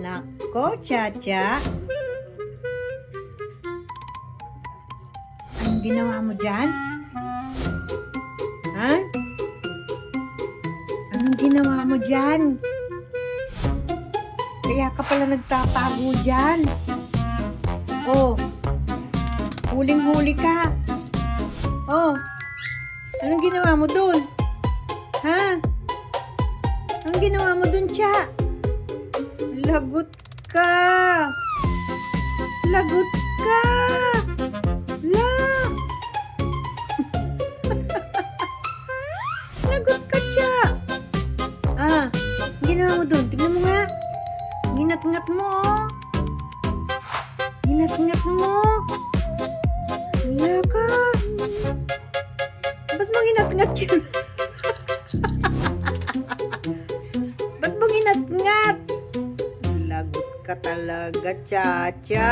Nako, Chacha. Anong ginawa mo dyan? Ha? Anong ginawa mo dyan? Kaya ka pala nagtatago dyan. Oh, huling-huli ka. Oh, anong ginawa mo dun? Ha? Anong ginawa mo dun, Cha? Lagot ka! Lagot ka! La! Lagot ka, Cha! Ah, anong ginawa mo dun? Tignan mo nga. Ginat-ngat mo, oh. Ginat-ngat mo. Hala ka. Ba't mo ginat-ngat yun? Ba't mo ginat-ngat? Lagot ka talaga, Chacha.